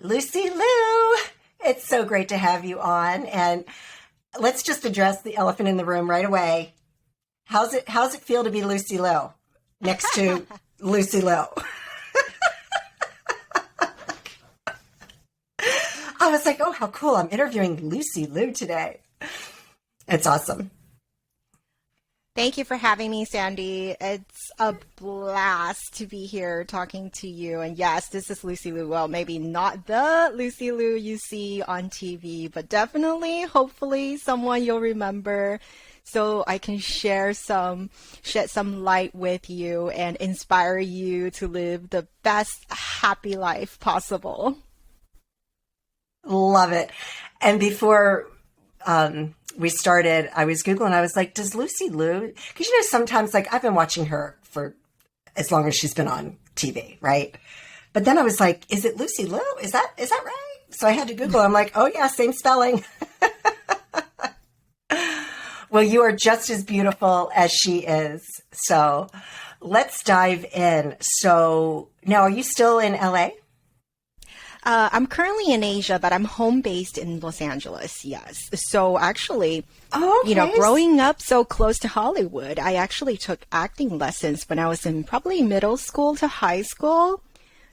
Lucy Liu, it's so great to have you on. And let's just address the elephant in the room right away. How's it feel to be Lucy Liu next to Lucy Liu? I was like, oh, how cool. I'm interviewing Lucy Liu today. It's awesome. Thank you for having me, Sandee. It's a blast to be here talking to you. And yes, this is Lucy Liu. Well, maybe not the Lucy Liu you see on TV, but definitely, hopefully, someone you'll remember so I can shed some light with you and inspire you to live the best happy life possible. Love it. And before we started, I was Googling, I was like, does Lucy Liu, because sometimes I've been watching her for as long as she's been on TV, right? But then I was like, is it Lucy Liu? Is that right? So I had to Google. I'm like, oh yeah, same spelling. Well, you are just as beautiful as she is. So let's dive in. So now, are you still in LA? I'm currently in Asia, but I'm home based in Los Angeles. Yes. So actually, growing up so close to Hollywood, I actually took acting lessons when I was in probably middle school to high school.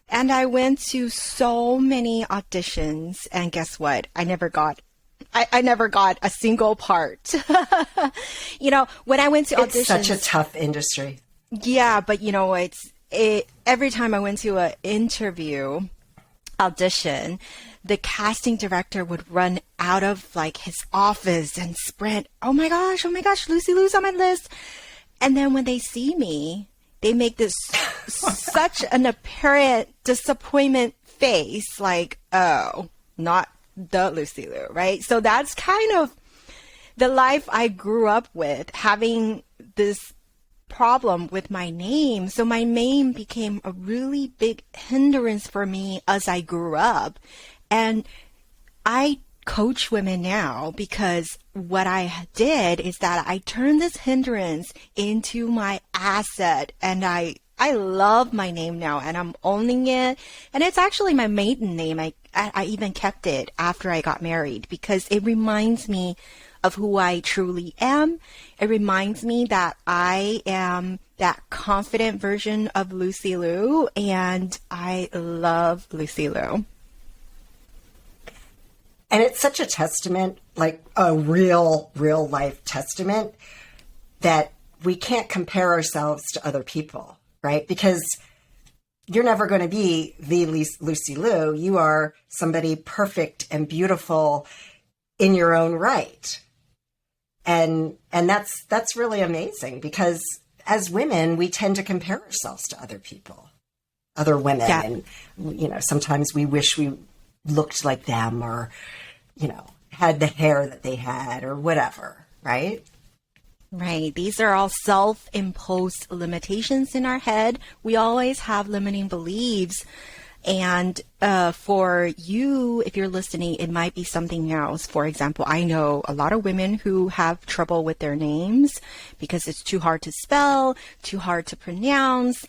And I went to so many auditions, and guess what? I never got a single part. When I went to auditions, it's such a tough industry. Yeah, but every time I went to an interview audition, the casting director would run out of his office and sprint. Oh my gosh, Lucy Liu's on my list. And then when they see me, they make this such an apparent disappointment face, like, oh, not the Lucy Liu, right? So that's kind of the life I grew up with, having this problem with my name. So my name became a really big hindrance for me as I grew up. And I coach women now because what I did is that I turned this hindrance into my asset, and I love my name now, and I'm owning it. And it's actually my maiden name. I even kept it after I got married because it reminds me of who I truly am. It reminds me that I am that confident version of Lucy Liu, and I love Lucy Liu. And it's such a testament, like a real life testament, that we can't compare ourselves to other people, right? Because you're never going to be the Lucy Liu. You are somebody perfect and beautiful in your own right. And that's really amazing, because as women, we tend to compare ourselves to other people, other women. Yeah. And, sometimes we wish we looked like them, or, had the hair that they had, or whatever, right? Right. These are all self-imposed limitations in our head. We always have limiting beliefs. And for you, if you're listening, it might be something else. For example, I know a lot of women who have trouble with their names because it's too hard to spell, too hard to pronounce,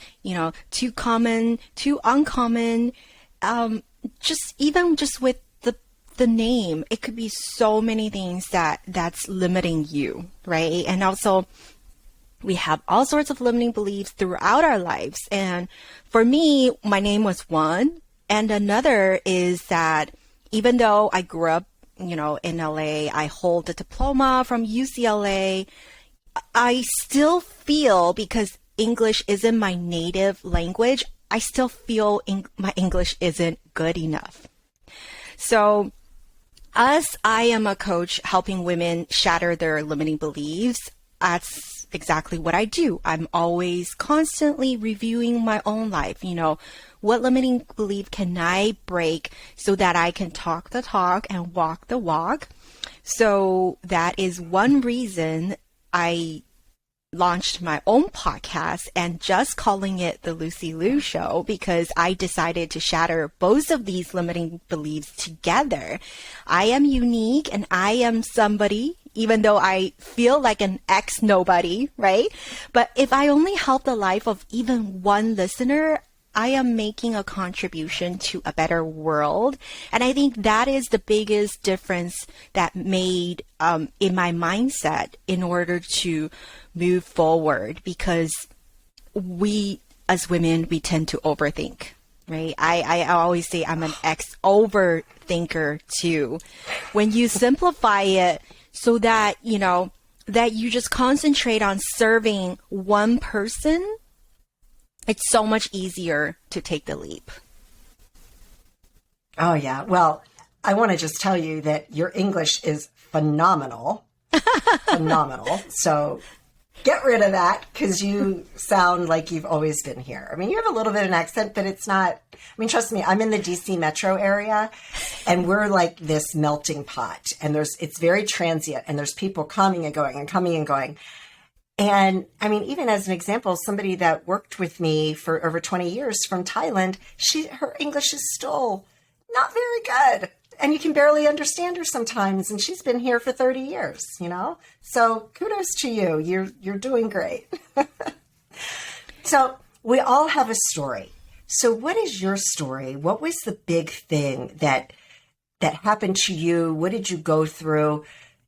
too common, too uncommon. Just with the name, it could be so many things that's limiting you, right? And also, we have all sorts of limiting beliefs throughout our lives. And for me, my name was one. And another is that even though I grew up, in LA, I hold a diploma from UCLA, I still feel, because English isn't my native language, I still feel my English isn't good enough. So as I am a coach helping women shatter their limiting beliefs, that's exactly what I do. I'm always constantly reviewing my own life. What limiting belief can I break so that I can talk the talk and walk the walk? So that is one reason I launched my own podcast and just calling it the Lucy Liu Show, because I decided to shatter both of these limiting beliefs together. I am unique and I am somebody, even though I feel like an ex-nobody, right? But if I only help the life of even one listener, I am making a contribution to a better world. And I think that is the biggest difference that made in my mindset in order to move forward, because we as women, we tend to overthink, right? I always say I'm an overthinker too. When you simplify it so that, that you just concentrate on serving one person, it's so much easier to take the leap. Oh, yeah. Well, I want to just tell you that your English is phenomenal. Phenomenal. So get rid of that, because you sound like you've always been here. I mean, you have a little bit of an accent, but it's not, trust me, I'm in the DC metro area, and we're like this melting pot, and it's very transient, and there's people coming and going and coming and going. And even as an example, somebody that worked with me for over 20 years from Thailand, her English is still not very good. And you can barely understand her sometimes. And she's been here for 30 years, So kudos to you. You're doing great. So we all have a story. So what is your story? What was the big thing that happened to you? What did you go through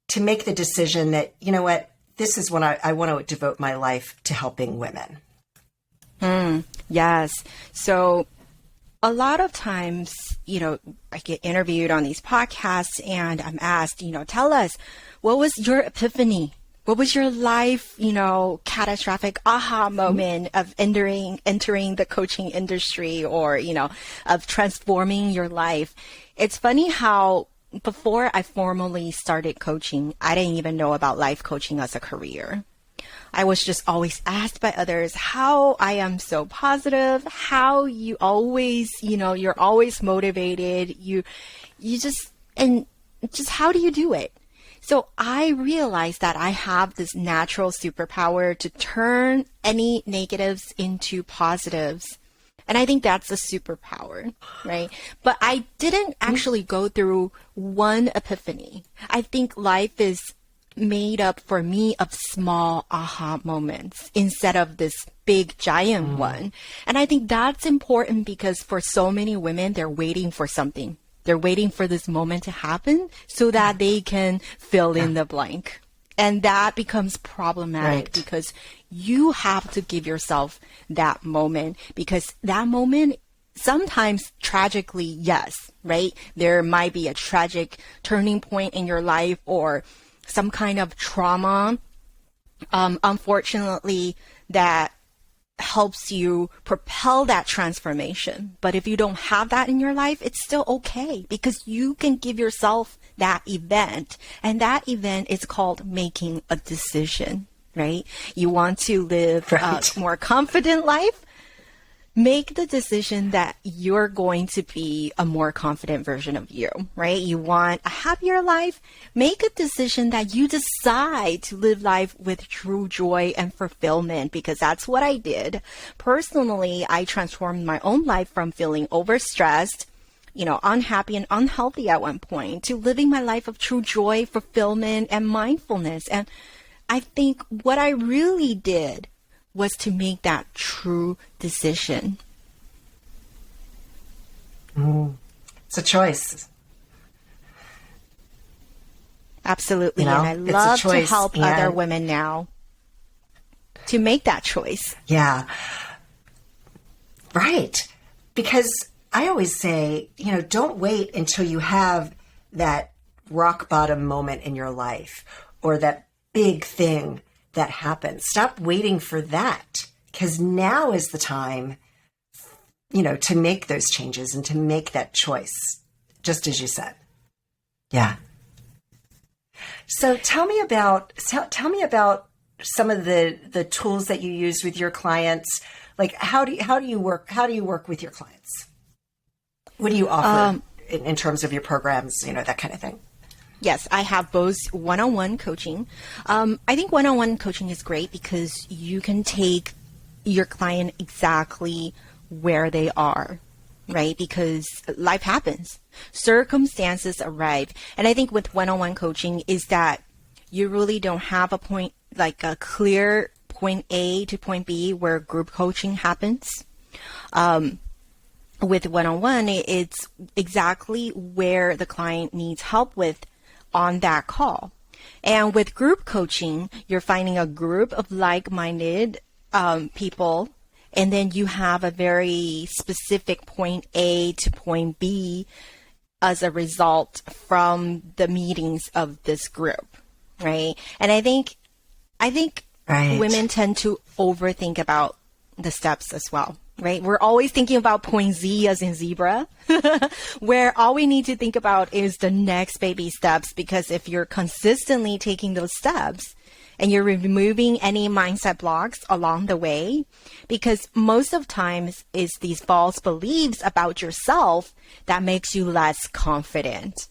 to make the decision that, you know what, this is when I want to devote my life to helping women? Yes. So a lot of times, I get interviewed on these podcasts and I'm asked, tell us, what was your epiphany? What was your life, catastrophic aha moment of entering the coaching industry, or, of transforming your life? It's funny how before I formally started coaching, I didn't even know about life coaching as a career. I was just always asked by others how I am so positive, how you always, you're always motivated. And how do you do it? So I realized that I have this natural superpower to turn any negatives into positives. And I think that's a superpower, right? But I didn't actually go through one epiphany. I think life is made up for me of small aha moments instead of this big giant one. And I think that's important because for so many women, they're waiting for something. They're waiting for this moment to happen so that they can fill in the blank. And that becomes problematic because you have to give yourself that moment, because that moment sometimes tragically, yes, right? There might be a tragic turning point in your life or some kind of trauma, unfortunately, that helps you propel that transformation. But if you don't have that in your life, it's still okay, because you can give yourself that event. And that event is called making a decision, right? You want to live a more confident life? Make the decision that you're going to be a more confident version of you, right? You want a happier life? Make a decision that you decide to live life with true joy and fulfillment, because that's what I did. Personally, I transformed my own life from feeling overstressed, unhappy and unhealthy at one point, to living my life of true joy, fulfillment, and mindfulness. And I think what I really did was to make that true decision. It's a choice. Absolutely. And I love to help other women now to make that choice. Yeah. Right. Because I always say, don't wait until you have that rock bottom moment in your life or that big thing that happens. Stop waiting for that, because now is the time, to make those changes and to make that choice, just as you said. Yeah. So tell me about some of the tools that you use with your clients. Like, how do you work with your clients? What do you offer in terms of your programs, that kind of thing? Yes, I have both one-on-one coaching. I think one-on-one coaching is great because you can take your client exactly where they are, right? Because life happens. Circumstances arrive. And I think with one-on-one coaching is that you really don't have a point, like a clear point A to point B where group coaching happens. With one-on-one, it's exactly where the client needs help with on that call. And with group coaching, you're finding a group of like-minded people, and then you have a very specific point A to point B as a result from the meetings of this group, right? And I think Right. women tend to overthink about the steps as well, right? We're always thinking about point Z as in zebra, where all we need to think about is the next baby steps, because if you're consistently taking those steps and you're removing any mindset blocks along the way, because most of times it's these false beliefs about yourself that makes you less confident.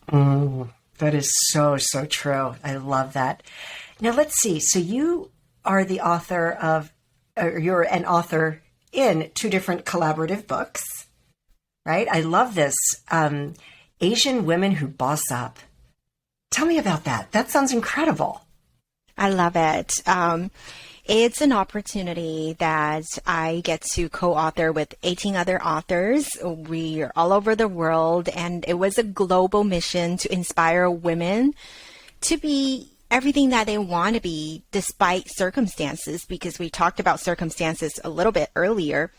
That is so, so true. I love that. Now, let's see. So you are the author of, or you're an author in 2 different collaborative books, right? I love this. Asian Women Who Boss Up. Tell me about that. That sounds incredible. I love it. It's an opportunity that I get to co-author with 18 other authors. We are all over the world, and it was a global mission to inspire women to be everything that they want to be despite circumstances, because we talked about circumstances a little bit earlier.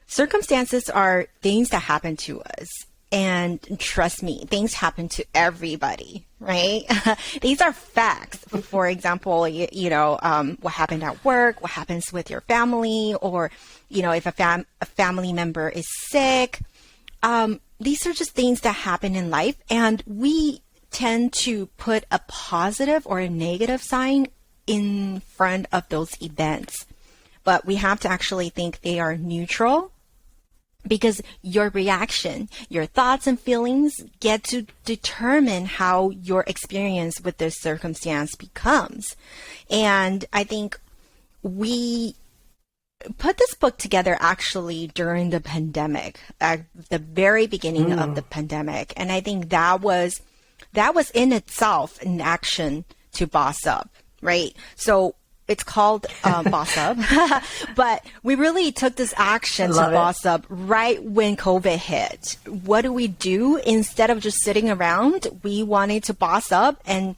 Circumstances are things that happen to us. And trust me, things happen to everybody, right? These are facts. For example, what happened at work, what happens with your family, or, if a family member is sick. These are just things that happen in life. And we tend to put a positive or a negative sign in front of those events. But we have to actually think they are neutral, because your reaction, your thoughts and feelings get to determine how your experience with this circumstance becomes. And I think we put this book together actually during the pandemic, at the very beginning of the pandemic. And I think that was in itself an action to boss up, right? So it's called Boss Up, but we really took this action to boss up right when COVID hit. What do we do? Instead of just sitting around, we wanted to boss up and,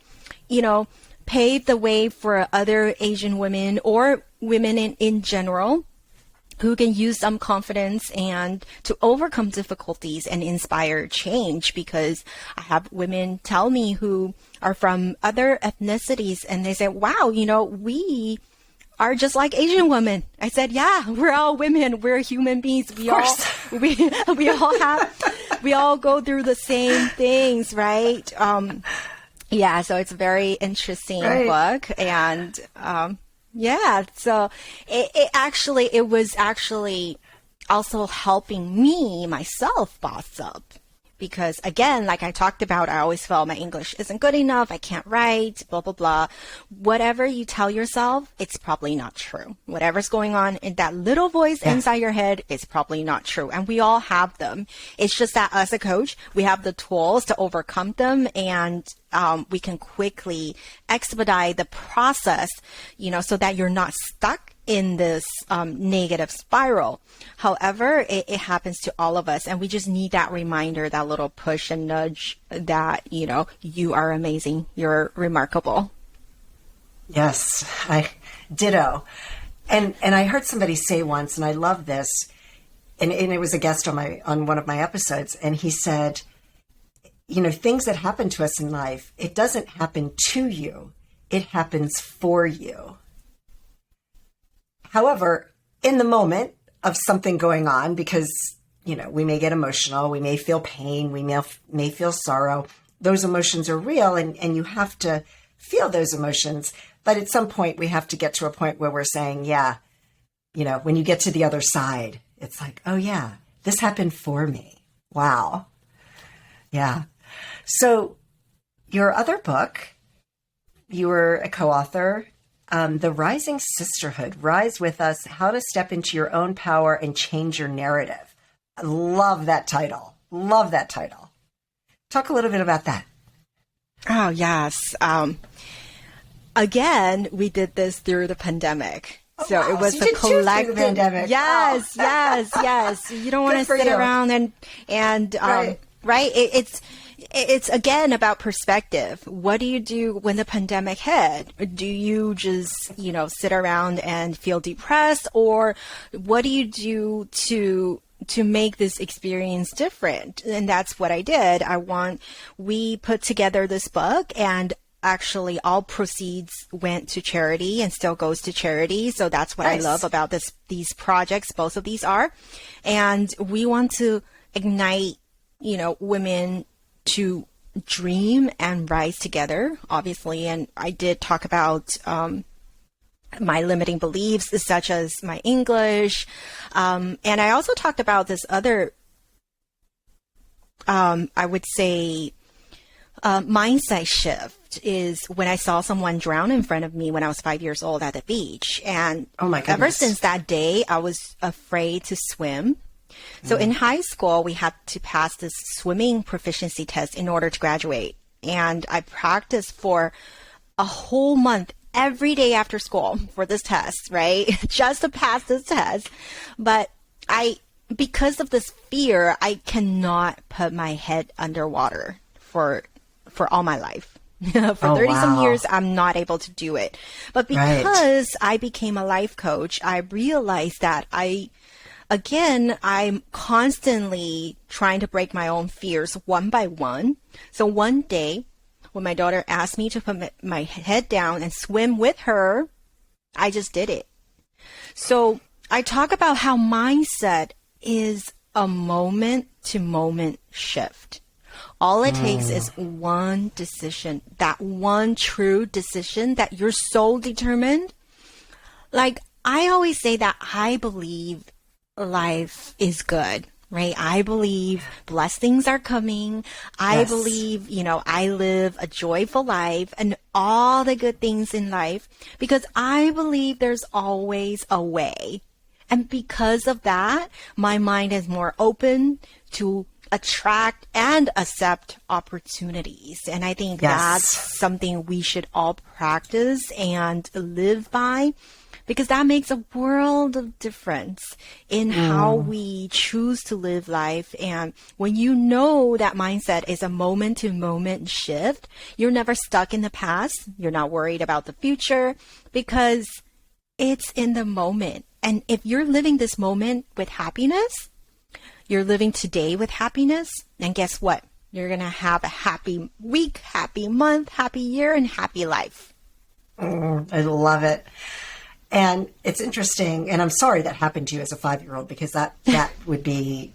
pave the way for other Asian women or women in general who can use some confidence and to overcome difficulties and inspire change. Because I have women tell me who are from other ethnicities, and they say, wow, we are just like Asian women. I said, yeah, we're all women. We're human beings. We all go through the same things, right? Yeah, so it's a very interesting book. And, so it was actually also helping me myself boss up, because again, like I talked about, I always felt my English isn't good enough. I can't write, blah, blah, blah. Whatever you tell yourself, it's probably not true. Whatever's going on in that little voice inside your head, it's probably not true. And we all have them. It's just that as a coach, we have the tools to overcome them, and we can quickly expedite the process, so that you're not stuck in this negative spiral. However, it happens to all of us, and we just need that reminder, that little push and nudge that, you are amazing, you're remarkable. Yes, I ditto. And I heard somebody say once, and I love this, and it was a guest on one of my episodes, and he said, things that happen to us in life, it doesn't happen to you, it happens for you. However, in the moment of something going on, because, we may get emotional, we may feel pain, we may feel sorrow, those emotions are real, and you have to feel those emotions. But at some point, we have to get to a point where we're saying, when you get to the other side, it's like, oh yeah, this happened for me. Wow. Yeah. So your other book, you were a co-author, The Rising Sisterhood, Rise With Us, How to Step into Your Own Power and Change Your Narrative. I love that title. Love that title. Talk a little bit about that. Oh, yes. Again, we did this through the pandemic. So wow. it was So you a did two through the collective. pandemic. Yes, Wow. yes. You don't want to Good for sit you. around and Right. right. It's again about perspective. What do you do when the pandemic hit? Do you just, sit around and feel depressed, or what do you do to make this experience different? And that's what I did. We put together this book, and actually all proceeds went to charity and still goes to charity. So that's what Nice. I love about these projects. Both of these are. And we want to ignite, women to dream and rise together, obviously. And I did talk about, my limiting beliefs, such as my English. And I also talked about this other, I would say, mindset shift is when I saw someone drown in front of me when I was 5 years old at the beach. And Oh my ever goodness. since that day, I was afraid to swim. So in high school, we had to pass this swimming proficiency test in order to graduate. And I practiced for a whole month every day after school for this test, right? Just to pass this test. But because of this fear, I cannot put my head underwater for all my life. For 30 some wow. years, I'm not able to do it. But because I became a life coach, I realized that I'm constantly trying to break my own fears one by one. So one day, when my daughter asked me to put my head down and swim with her, I just did it. So I talk about how mindset is a moment-to-moment shift. All it takes is one decision, that one true decision that you're so determined. Like, I always say that I believe life is good, right? I believe blessings are coming. I Yes. believe, I live a joyful life and all the good things in life because I believe there's always a way. And because of that, my mind is more open to attract and accept opportunities. And I think that's something we should all practice and live by, because that makes a world of difference in how we choose to live life. And when you know that mindset is a moment to moment shift, you're never stuck in the past. You're not worried about the future because it's in the moment. And if you're living this moment with happiness, you're living today with happiness, and guess what? You're going to have a happy week, happy month, happy year, and happy life. I love it. And it's interesting, and I'm sorry that happened to you as a 5-year-old, because that would be,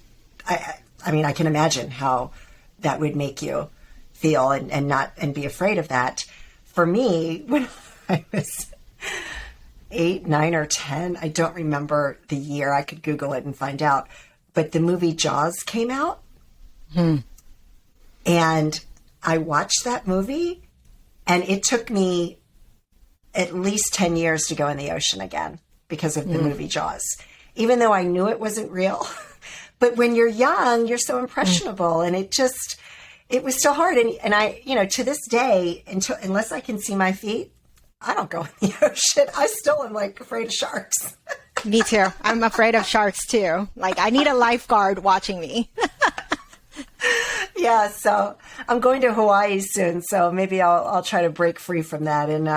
I mean, I can imagine how that would make you feel and be afraid of that. For me, when I was 8, 9, or 10, I don't remember the year. I could Google it and find out. But the movie Jaws came out, and I watched that movie, and it took me at least 10 years to go in the ocean again because of the movie Jaws, even though I knew it wasn't real. But when you're young, you're so impressionable, and it was so hard. And I, to this day, unless I can see my feet, I don't go in the ocean. I still am afraid of sharks. Me too. I'm afraid of sharks too. Like, I need a lifeguard watching me. Yeah, so I'm going to Hawaii soon, so maybe I'll try to break free from that and go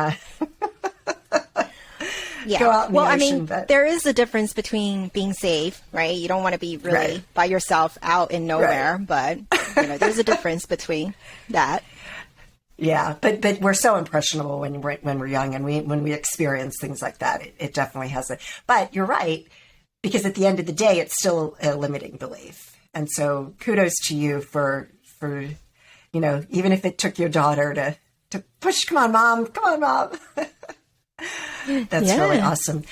out in the ocean. But there is a difference between being safe, right? You don't want to be really by yourself out in nowhere, but there's a difference between that. Yeah, but we're so impressionable when we're young, and when we experience things like that, it definitely has it. But you're right, because at the end of the day, it's still a limiting belief. And so kudos to you for even if it took your daughter to push, come on, mom. That's really awesome.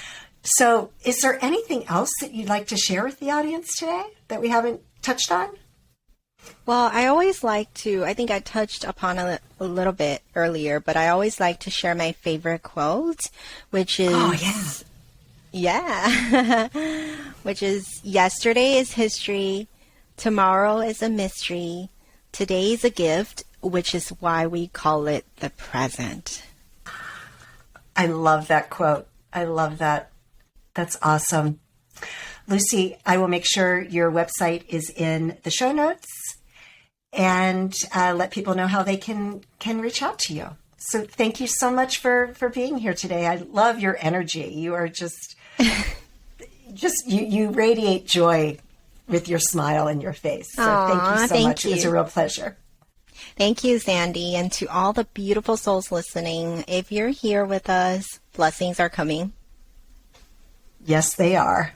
So is there anything else that you'd like to share with the audience today that we haven't touched on? Well, I always like to, I think I touched upon a little bit earlier, but I always like to share my favorite quote, which is, which is, yesterday is history, tomorrow is a mystery, today is a gift, which is why we call it the present. I love that quote. I love that. That's awesome. Lucy, I will make sure your website is in the show notes and let people know how they can reach out to you. So thank you so much for being here today. I love your energy. You are just you radiate joy with your smile and your face. So thank you so much. It was a real pleasure. Thank you, Sandee. And to all the beautiful souls listening, if you're here with us, blessings are coming. Yes, they are.